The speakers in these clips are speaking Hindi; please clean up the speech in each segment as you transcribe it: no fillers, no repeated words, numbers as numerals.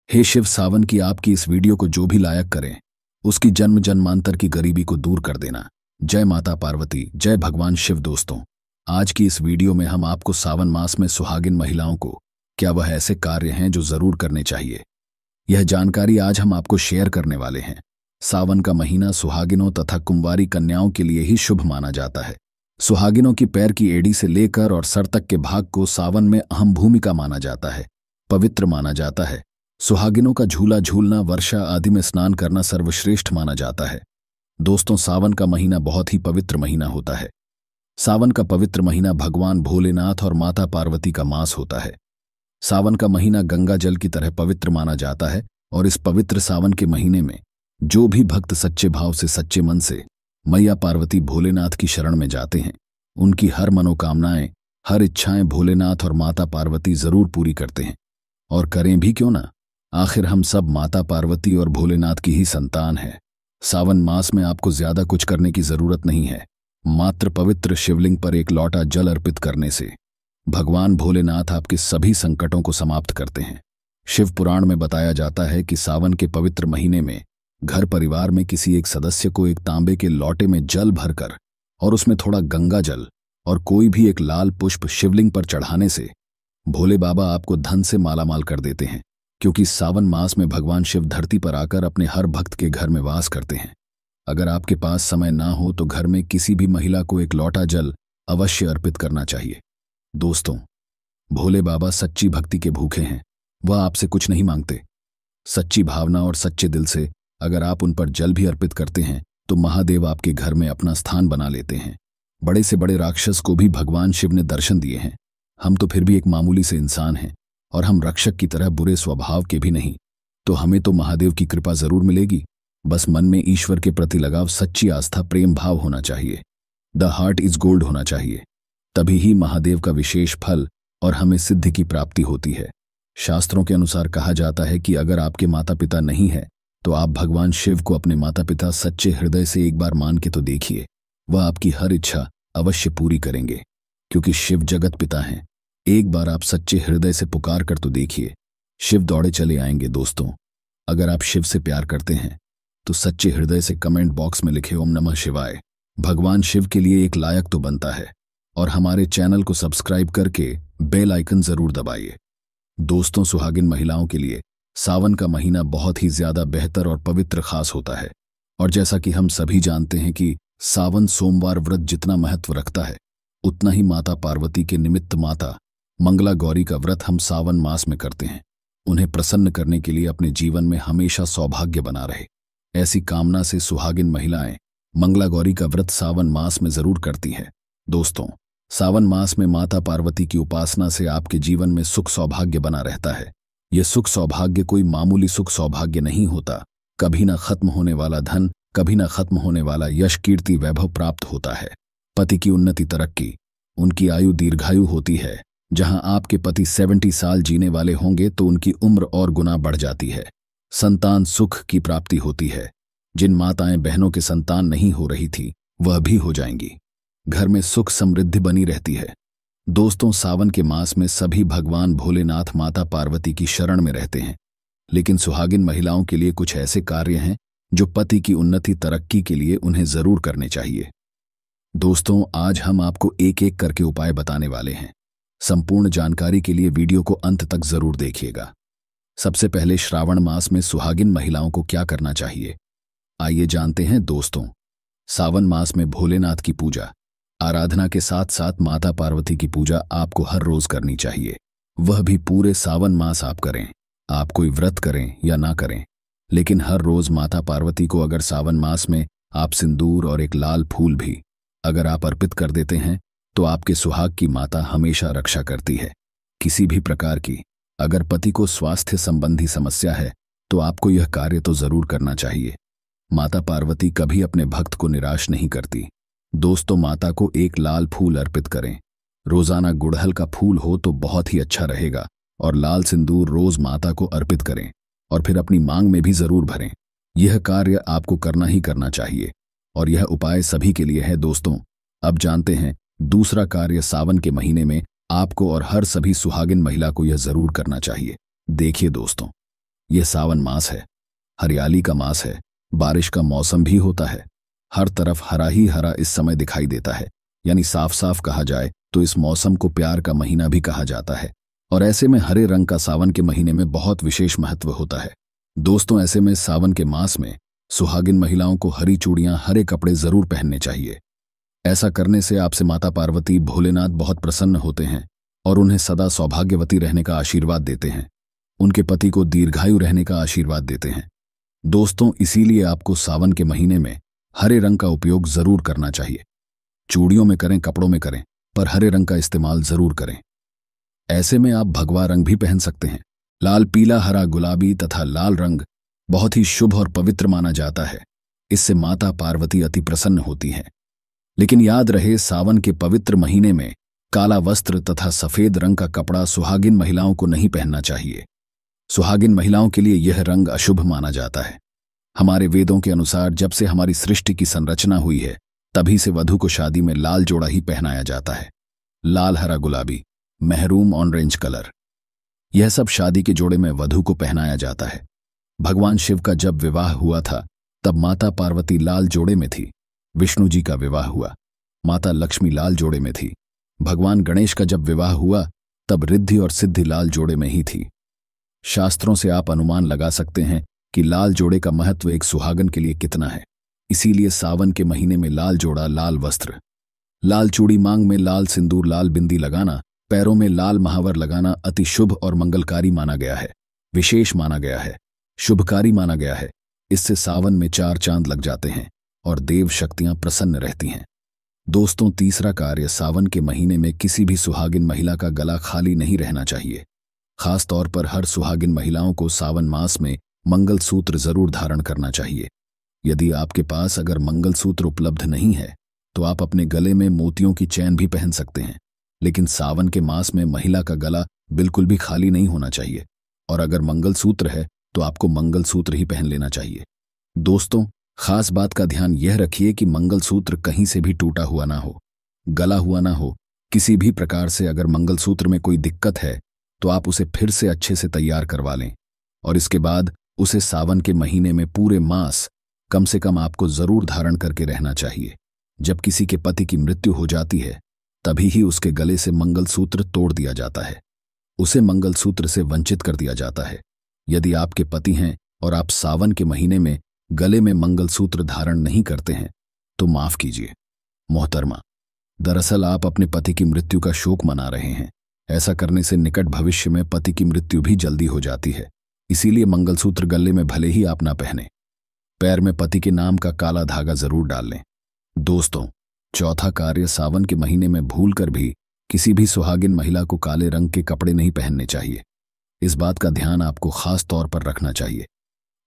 हे शिव, सावन की आपकी इस वीडियो को जो भी लायक करें उसकी जन्म जन्मांतर की गरीबी को दूर कर देना। जय माता पार्वती, जय भगवान शिव। दोस्तों, आज की इस वीडियो में हम आपको सावन मास में सुहागिन महिलाओं को क्या वह ऐसे कार्य हैं जो जरूर करने चाहिए, यह जानकारी आज हम आपको शेयर करने वाले हैं। सावन का महीना सुहागिनों तथा कुंवारी कन्याओं के लिए ही शुभ माना जाता है। सुहागिनों की पैर की एड़ी से लेकर और सर तक के भाग को सावन में अहम भूमिका माना जाता है, पवित्र माना जाता है। सुहागिनों का झूला झूलना, वर्षा आदि में स्नान करना सर्वश्रेष्ठ माना जाता है। दोस्तों, सावन का महीना बहुत ही पवित्र महीना होता है। सावन का पवित्र महीना भगवान भोलेनाथ और माता पार्वती का मास होता है। सावन का महीना गंगा जल की तरह पवित्र माना जाता है और इस पवित्र सावन के महीने में जो भी भक्त सच्चे भाव से, सच्चे मन से मैया पार्वती भोलेनाथ की शरण में जाते हैं, उनकी हर मनोकामनाएं, हर इच्छाएं भोलेनाथ और माता पार्वती जरूर पूरी करते हैं। और करें भी क्यों ना, आखिर हम सब माता पार्वती और भोलेनाथ की ही संतान हैं। सावन मास में आपको ज्यादा कुछ करने की जरूरत नहीं है। मात्र पवित्र शिवलिंग पर एक लोटा जल अर्पित करने से भगवान भोलेनाथ आपके सभी संकटों को समाप्त करते हैं। शिव पुराण में बताया जाता है कि सावन के पवित्र महीने में घर परिवार में किसी एक सदस्य को एक तांबे के लोटे में जल भरकर और उसमें थोड़ा गंगा जल और कोई भी एक लाल पुष्प शिवलिंग पर चढ़ाने से भोले बाबा आपको धन से मालामाल कर देते हैं, क्योंकि सावन मास में भगवान शिव धरती पर आकर अपने हर भक्त के घर में वास करते हैं। अगर आपके पास समय ना हो तो घर में किसी भी महिला को एक लोटा जल अवश्य अर्पित करना चाहिए। दोस्तों, भोले बाबा सच्ची भक्ति के भूखे हैं। वह आपसे कुछ नहीं मांगते। सच्ची भावना और सच्चे दिल से अगर आप उन पर जल भी अर्पित करते हैं तो महादेव आपके घर में अपना स्थान बना लेते हैं। बड़े से बड़े राक्षस को भी भगवान शिव ने दर्शन दिए हैं। हम तो फिर भी एक मामूली से इंसान हैं और हम रक्षक की तरह बुरे स्वभाव के भी नहीं, तो हमें तो महादेव की कृपा जरूर मिलेगी। बस मन में ईश्वर के प्रति लगाव, सच्ची आस्था, प्रेम भाव होना चाहिए। द हार्ट इज गोल्ड होना चाहिए। तभी ही महादेव का विशेष फल और हमें सिद्धि की प्राप्ति होती है। शास्त्रों के अनुसार कहा जाता है कि अगर आपके माता पिता नहीं है तो आप भगवान शिव को अपने माता पिता सच्चे हृदय से एक बार मान के तो देखिए, वह आपकी हर इच्छा अवश्य पूरी करेंगे, क्योंकि शिव जगत पिता हैं। एक बार आप सच्चे हृदय से पुकार कर तो देखिए, शिव दौड़े चले आएंगे। दोस्तों, अगर आप शिव से प्यार करते हैं तो सच्चे हृदय से कमेंट बॉक्स में लिखे ओम नमः शिवाय। भगवान शिव के लिए एक लायक तो बनता है। और हमारे चैनल को सब्सक्राइब करके बेल आइकन जरूर दबाइए। दोस्तों, सुहागिन महिलाओं के लिए सावन का महीना बहुत ही ज्यादा बेहतर और पवित्र खास होता है। और जैसा कि हम सभी जानते हैं कि सावन सोमवार व्रत जितना महत्व रखता है, उतना ही माता पार्वती के निमित्त माता मंगला गौरी का व्रत हम सावन मास में करते हैं। उन्हें प्रसन्न करने के लिए अपने जीवन में हमेशा सौभाग्य बना रहे, ऐसी कामना से सुहागिन महिलाएं मंगला गौरी का व्रत सावन मास में जरूर करती हैं। दोस्तों, सावन मास में माता पार्वती की उपासना से आपके जीवन में सुख सौभाग्य बना रहता है। यह सुख सौभाग्य कोई मामूली सुख सौभाग्य नहीं होता। कभी ना खत्म होने वाला धन, कभी ना खत्म होने वाला यश, कीर्ति, वैभव प्राप्त होता है। पति की उन्नति, तरक्की, उनकी आयु दीर्घायु होती है। जहां आपके पति 70 साल जीने वाले होंगे तो उनकी उम्र और गुना बढ़ जाती है। संतान सुख की प्राप्ति होती है। जिन माताएं बहनों के संतान नहीं हो रही थी वह भी हो जाएंगी। घर में सुख समृद्धि बनी रहती है। दोस्तों, सावन के मास में सभी भगवान भोलेनाथ माता पार्वती की शरण में रहते हैं, लेकिन सुहागिन महिलाओं के लिए कुछ ऐसे कार्य हैं जो पति की उन्नति, तरक्की के लिए उन्हें जरूर करने चाहिए। दोस्तों, आज हम आपको एक एक करके उपाय बताने वाले हैं। संपूर्ण जानकारी के लिए वीडियो को अंत तक जरूर देखिएगा। सबसे पहले, श्रावण मास में सुहागिन महिलाओं को क्या करना चाहिए, आइए जानते हैं। दोस्तों, सावन मास में भोलेनाथ की पूजा आराधना के साथ साथ माता पार्वती की पूजा आपको हर रोज करनी चाहिए। वह भी पूरे सावन मास आप करें। आप कोई व्रत करें या ना करें, लेकिन हर रोज माता पार्वती को अगर सावन मास में आप सिंदूर और एक लाल फूल भी अगर आप अर्पित कर देते हैं तो आपके सुहाग की माता हमेशा रक्षा करती है। किसी भी प्रकार की अगर पति को स्वास्थ्य संबंधी समस्या है तो आपको यह कार्य तो जरूर करना चाहिए। माता पार्वती कभी अपने भक्त को निराश नहीं करती। दोस्तों, माता को एक लाल फूल अर्पित करें। रोजाना गुड़हल का फूल हो तो बहुत ही अच्छा रहेगा। और लाल सिंदूर रोज माता को अर्पित करें और फिर अपनी मांग में भी जरूर भरें। यह कार्य आपको करना ही करना चाहिए और यह उपाय सभी के लिए है। दोस्तों, अब जानते हैं दूसरा कार्य सावन के महीने में आपको और हर सभी सुहागिन महिला को यह जरूर करना चाहिए। देखिए दोस्तों, यह सावन मास है, हरियाली का मास है, बारिश का मौसम भी होता है। हर तरफ हरा ही हरा इस समय दिखाई देता है, यानी साफ साफ कहा जाए तो इस मौसम को प्यार का महीना भी कहा जाता है। और ऐसे में हरे रंग का सावन के महीने में बहुत विशेष महत्व होता है। दोस्तों, ऐसे में सावन के मास में सुहागिन महिलाओं को हरी चूड़ियां, हरे कपड़े जरूर पहनने चाहिए। ऐसा करने से आपसे माता पार्वती, भोलेनाथ बहुत प्रसन्न होते हैं और उन्हें सदा सौभाग्यवती रहने का आशीर्वाद देते हैं, उनके पति को दीर्घायु रहने का आशीर्वाद देते हैं। दोस्तों, इसीलिए आपको सावन के महीने में हरे रंग का उपयोग जरूर करना चाहिए। चूड़ियों में करें, कपड़ों में करें, पर हरे रंग का इस्तेमाल जरूर करें। ऐसे में आप भगवा रंग भी पहन सकते हैं। लाल, पीला, हरा, गुलाबी तथा लाल रंग बहुत ही शुभ और पवित्र माना जाता है। इससे माता पार्वती अति प्रसन्न होती हैं। लेकिन याद रहे, सावन के पवित्र महीने में काला वस्त्र तथा सफेद रंग का कपड़ा सुहागिन महिलाओं को नहीं पहनना चाहिए। सुहागिन महिलाओं के लिए यह रंग अशुभ माना जाता है। हमारे वेदों के अनुसार जब से हमारी सृष्टि की संरचना हुई है, तभी से वधू को शादी में लाल जोड़ा ही पहनाया जाता है। लाल, हरा, गुलाबी, महरून, ऑरेंज कलर, यह सब शादी के जोड़े में वधू को पहनाया जाता है। भगवान शिव का जब विवाह हुआ था तब माता पार्वती लाल जोड़े में थी। विष्णु जी का विवाह हुआ, माता लक्ष्मी लाल जोड़े में थी। भगवान गणेश का जब विवाह हुआ तब रिद्धि और सिद्धि लाल जोड़े में ही थी। शास्त्रों से आप अनुमान लगा सकते हैं कि लाल जोड़े का महत्व एक सुहागन के लिए कितना है। इसीलिए सावन के महीने में लाल जोड़ा, लाल वस्त्र, लाल चूड़ी, मांग में लाल सिंदूर, लाल बिंदी लगाना, पैरों में लाल महावर लगाना अति शुभ और मंगलकारी माना गया है, विशेष माना गया है, शुभकारी माना गया है। इससे सावन में 4 चांद लग जाते हैं और देव शक्तियां प्रसन्न रहती हैं। दोस्तों, तीसरा कार्य, सावन के महीने में किसी भी सुहागिन महिला का गला खाली नहीं रहना चाहिए। खास तौर पर हर सुहागिन महिलाओं को सावन मास में मंगलसूत्र जरूर धारण करना चाहिए। यदि आपके पास अगर मंगलसूत्र उपलब्ध नहीं है तो आप अपने गले में मोतियों की चैन भी पहन सकते हैं। लेकिन सावन के मास में महिला का गला बिल्कुल भी खाली नहीं होना चाहिए, और अगर मंगलसूत्र है तो आपको मंगलसूत्र ही पहन लेना चाहिए। दोस्तों, खास बात का ध्यान यह रखिए कि मंगलसूत्र कहीं से भी टूटा हुआ ना हो, गला हुआ ना हो। किसी भी प्रकार से अगर मंगलसूत्र में कोई दिक्कत है तो आप उसे फिर से अच्छे से तैयार करवा लें, और इसके बाद उसे सावन के महीने में पूरे मास कम से कम आपको जरूर धारण करके रहना चाहिए। जब किसी के पति की मृत्यु हो जाती है तभी ही उसके गले से मंगलसूत्र तोड़ दिया जाता है, उसे मंगलसूत्र से वंचित कर दिया जाता है। यदि आपके पति हैं और आप सावन के महीने में गले में मंगलसूत्र धारण नहीं करते हैं तो माफ कीजिए मोहतरमा, दरअसल आप अपने पति की मृत्यु का शोक मना रहे हैं। ऐसा करने से निकट भविष्य में पति की मृत्यु भी जल्दी हो जाती है। इसीलिए मंगलसूत्र गले में भले ही आप ना पहने, पैर में पति के नाम का काला धागा जरूर डाल लें। दोस्तों, चौथा कार्य, सावन के महीने में भूलकर भी किसी भी सुहागिन महिला को काले रंग के कपड़े नहीं पहनने चाहिए। इस बात का ध्यान आपको खास तौर पर रखना चाहिए।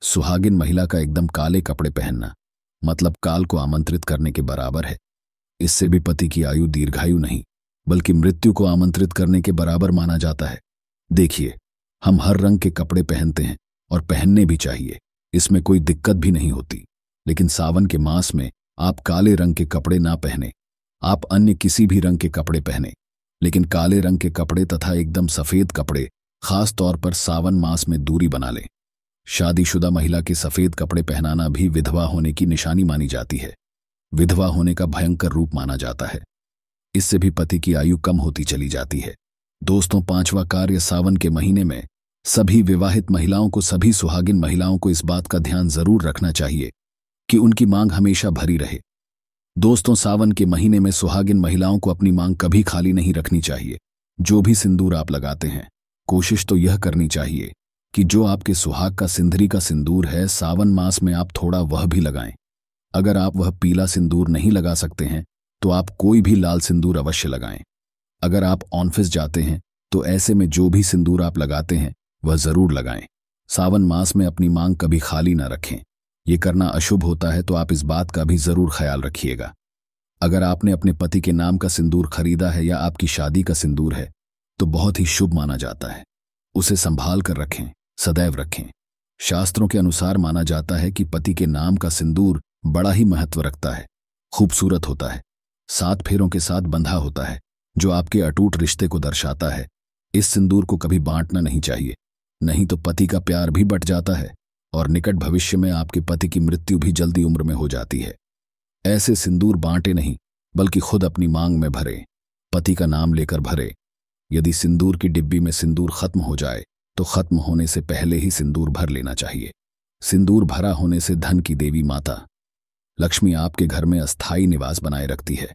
सुहागिन महिला का एकदम काले कपड़े पहनना मतलब काल को आमंत्रित करने के बराबर है। इससे भी पति की आयु दीर्घायु नहीं बल्कि मृत्यु को आमंत्रित करने के बराबर माना जाता है। देखिए, हम हर रंग के कपड़े पहनते हैं और पहनने भी चाहिए, इसमें कोई दिक्कत भी नहीं होती। लेकिन सावन के मास में आप काले रंग के कपड़े ना पहने, आप अन्य किसी भी रंग के कपड़े पहने, लेकिन काले रंग के कपड़े तथा एकदम सफेद कपड़े खास तौर पर सावन मास में दूरी बना लें। शादीशुदा महिला के सफेद कपड़े पहनाना भी विधवा होने की निशानी मानी जाती है, विधवा होने का भयंकर रूप माना जाता है। इससे भी पति की आयु कम होती चली जाती है। दोस्तों, पांचवा कार्य, सावन के महीने में सभी विवाहित महिलाओं को, सभी सुहागिन महिलाओं को इस बात का ध्यान जरूर रखना चाहिए कि उनकी मांग हमेशा भरी रहे। दोस्तों, सावन के महीने में सुहागिन महिलाओं को अपनी मांग कभी खाली नहीं रखनी चाहिए। जो भी सिंदूर आप लगाते हैं, कोशिश तो यह करनी चाहिए कि जो आपके सुहाग का सिंदरी का सिंदूर है, सावन मास में आप थोड़ा वह भी लगाएं। अगर आप वह पीला सिंदूर नहीं लगा सकते हैं तो आप कोई भी लाल सिंदूर अवश्य लगाएं। अगर आप ऑफिस जाते हैं तो ऐसे में जो भी सिंदूर आप लगाते हैं वह जरूर लगाएं। सावन मास में अपनी मांग कभी खाली न रखें, ये करना अशुभ होता है, तो आप इस बात का भी जरूर ख्याल रखिएगा। अगर आपने अपने पति के नाम का सिंदूर खरीदा है या आपकी शादी का सिंदूर है तो बहुत ही शुभ माना जाता है, उसे संभाल कर रखें, सदैव रखें। शास्त्रों के अनुसार माना जाता है कि पति के नाम का सिंदूर बड़ा ही महत्व रखता है, खूबसूरत होता है, 7 फेरों के साथ बंधा होता है, जो आपके अटूट रिश्ते को दर्शाता है। इस सिंदूर को कभी बांटना नहीं चाहिए, नहीं तो पति का प्यार भी बट जाता है और निकट भविष्य में आपके पति की मृत्यु भी जल्दी उम्र में हो जाती है। ऐसे सिंदूर बांटे नहीं, बल्कि खुद अपनी मांग में भरे, पति का नाम लेकर भरे। यदि सिंदूर की डिब्बी में सिंदूर खत्म हो जाए तो खत्म होने से पहले ही सिंदूर भर लेना चाहिए। सिंदूर भरा होने से धन की देवी माता लक्ष्मी आपके घर में अस्थायी निवास बनाए रखती है।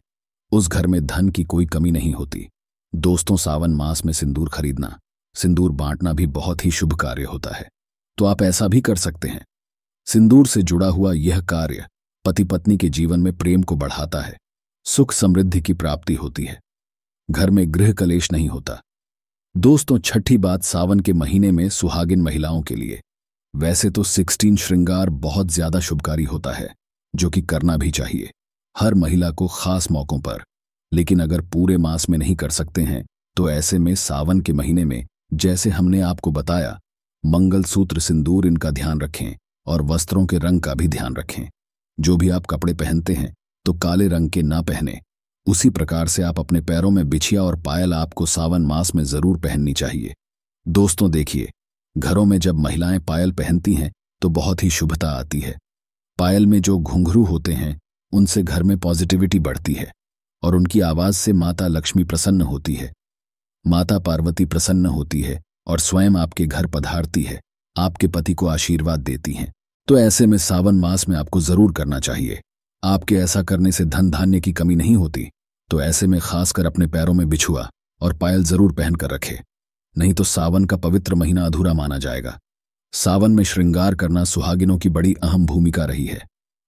उस घर में धन की कोई कमी नहीं होती। दोस्तों, सावन मास में सिंदूर खरीदना, सिंदूर बांटना भी बहुत ही शुभ कार्य होता है, तो आप ऐसा भी कर सकते हैं। सिंदूर से जुड़ा हुआ यह कार्य पति पत्नी के जीवन में प्रेम को बढ़ाता है, सुख समृद्धि की प्राप्ति होती है, घर में गृह कलेश नहीं होता। दोस्तों, छठी बात सावन के महीने में सुहागिन महिलाओं के लिए। वैसे तो 16 श्रृंगार बहुत ज्यादा शुभकारी होता है, जो कि करना भी चाहिए हर महिला को खास मौकों पर। लेकिन अगर पूरे मास में नहीं कर सकते हैं तो ऐसे में सावन के महीने में, जैसे हमने आपको बताया, मंगलसूत्र, सिंदूर, इनका ध्यान रखें और वस्त्रों के रंग का भी ध्यान रखें। जो भी आप कपड़े पहनते हैं तो काले रंग के ना पहने। उसी प्रकार से आप अपने पैरों में बिछिया और पायल आपको सावन मास में जरूर पहननी चाहिए। दोस्तों देखिए, घरों में जब महिलाएं पायल पहनती हैं तो बहुत ही शुभता आती है। पायल में जो घुंघरू होते हैं उनसे घर में पॉजिटिविटी बढ़ती है और उनकी आवाज से माता लक्ष्मी प्रसन्न होती है, माता पार्वती प्रसन्न होती है और स्वयं आपके घर पधारती है, आपके पति को आशीर्वाद देती हैं। तो ऐसे में सावन मास में आपको जरूर करना चाहिए। आपके ऐसा करने से धन धान्य की कमी नहीं होती। तो ऐसे में खासकर अपने पैरों में बिछुआ और पायल जरूर पहन कर रखे, नहीं तो सावन का पवित्र महीना अधूरा माना जाएगा। सावन में श्रृंगार करना सुहागिनों की बड़ी अहम भूमिका रही है।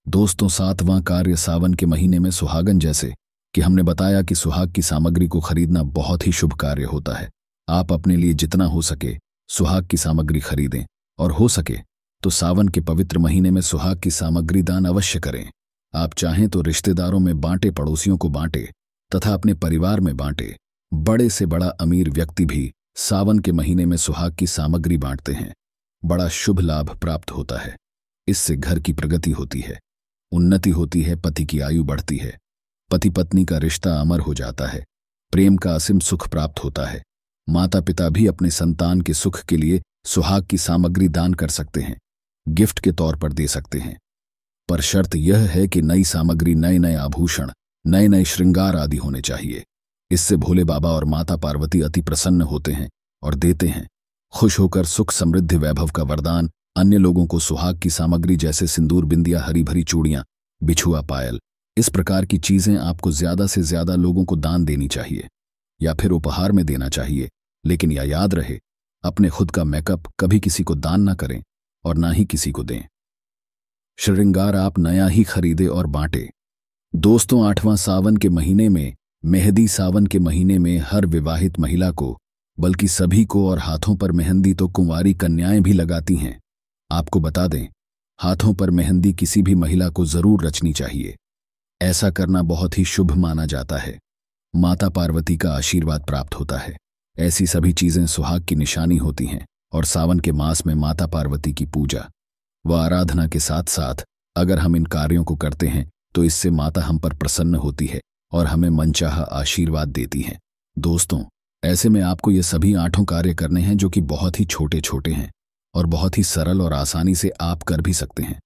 दोस्तों, 7वां कार्य सावन के महीने में सुहागन, जैसे कि हमने बताया कि सुहाग की सामग्री को खरीदना बहुत ही शुभ कार्य होता है। आप अपने लिए जितना हो सके सुहाग की सामग्री खरीदें और हो सके तो सावन के पवित्र महीने में सुहाग की सामग्री दान अवश्य करें। आप चाहें तो रिश्तेदारों में बांटे, पड़ोसियों को बांटे तथा अपने परिवार में बांटे। बड़े से बड़ा अमीर व्यक्ति भी सावन के महीने में सुहाग की सामग्री बांटते हैं। बड़ा शुभ लाभ प्राप्त होता है। इससे घर की प्रगति होती है, उन्नति होती है, पति की आयु बढ़ती है, पति पत्नी का रिश्ता अमर हो जाता है, प्रेम का असीम सुख प्राप्त होता है। माता पिता भी अपने संतान के सुख के लिए सुहाग की सामग्री दान कर सकते हैं, गिफ्ट के तौर पर दे सकते हैं। पर शर्त यह है कि नई सामग्री, नए नए आभूषण, नए नए श्रृंगार आदि होने चाहिए। इससे भोले बाबा और माता पार्वती अति प्रसन्न होते हैं और देते हैं। खुश होकर सुख समृद्धि वैभव का वरदान अन्य लोगों को सुहाग की सामग्री जैसे सिंदूर, बिंदिया, हरी भरी चूड़ियां, बिछुआ, पायल, इस प्रकार की चीजें आपको ज्यादा से ज्यादा लोगों को दान देनी चाहिए या फिर उपहार में देना चाहिए। लेकिन यह याद रहे, अपने खुद का मेकअप कभी किसी को दान ना करें और ना ही किसी को दें। श्रृंगार आप नया ही खरीदे और बांटे। दोस्तों, 8वां सावन के महीने में मेहंदी। सावन के महीने में हर विवाहित महिला को, बल्कि सभी को, और हाथों पर मेहंदी तो कुंवारी कन्याएं भी लगाती हैं। आपको बता दें, हाथों पर मेहंदी किसी भी महिला को जरूर रचनी चाहिए। ऐसा करना बहुत ही शुभ माना जाता है। माता पार्वती का आशीर्वाद प्राप्त होता है। ऐसी सभी चीजें सुहाग की निशानी होती हैं और सावन के मास में माता पार्वती की पूजा व आराधना के साथ साथ अगर हम इन कार्यों को करते हैं तो इससे माता हम पर प्रसन्न होती है और हमें मनचाहा आशीर्वाद देती है। दोस्तों, ऐसे में आपको ये सभी 8 कार्य करने हैं जो कि बहुत ही छोटे छोटे हैं और बहुत ही सरल और आसानी से आप कर भी सकते हैं।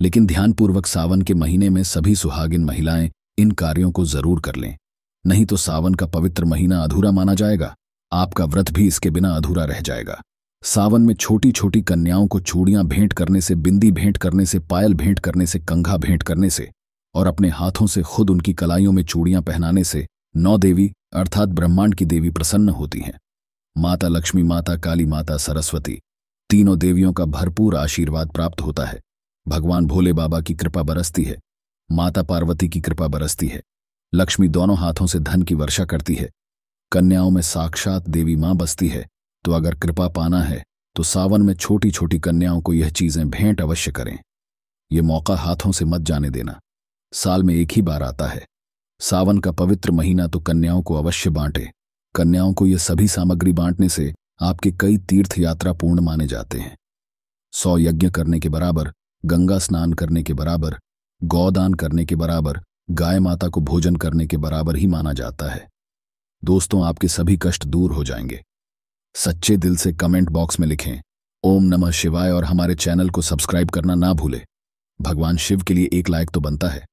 लेकिन ध्यानपूर्वक सावन के महीने में सभी सुहागिन महिलाएं इन कार्यों को जरूर कर लें, नहीं तो सावन का पवित्र महीना अधूरा माना जाएगा। आपका व्रत भी इसके बिना अधूरा रह जाएगा। सावन में छोटी छोटी कन्याओं को चूड़ियां भेंट करने से, बिंदी भेंट करने से, पायल भेंट करने से, कंघा भेंट करने से और अपने हाथों से खुद उनकी कलाइयों में चूड़ियां पहनाने से 9 देवी अर्थात ब्रह्मांड की देवी प्रसन्न होती हैं। माता लक्ष्मी, माता काली, माता सरस्वती, तीनों देवियों का भरपूर आशीर्वाद प्राप्त होता है। भगवान भोले बाबा की कृपा बरसती है, माता पार्वती की कृपा बरसती है। लक्ष्मी दोनों हाथों से धन की वर्षा करती है। कन्याओं में साक्षात देवी मां बसती है। तो अगर कृपा पाना है तो सावन में छोटी छोटी कन्याओं को यह चीजें भेंट अवश्य करें। ये मौका हाथों से मत जाने देना। साल में एक ही बार आता है सावन का पवित्र महीना, तो कन्याओं को अवश्य बांटे। कन्याओं को यह सभी सामग्री बांटने से आपके कई तीर्थ यात्रा पूर्ण माने जाते हैं। 100 यज्ञ करने के बराबर, गंगा स्नान करने के बराबर, गौदान करने के बराबर, गाय माता को भोजन करने के बराबर ही माना जाता है। दोस्तों, आपके सभी कष्ट दूर हो जाएंगे। सच्चे दिल से कमेंट बॉक्स में लिखें ओम नमः शिवाय और हमारे चैनल को सब्सक्राइब करना ना भूलें। भगवान शिव के लिए एक लाइक तो बनता है।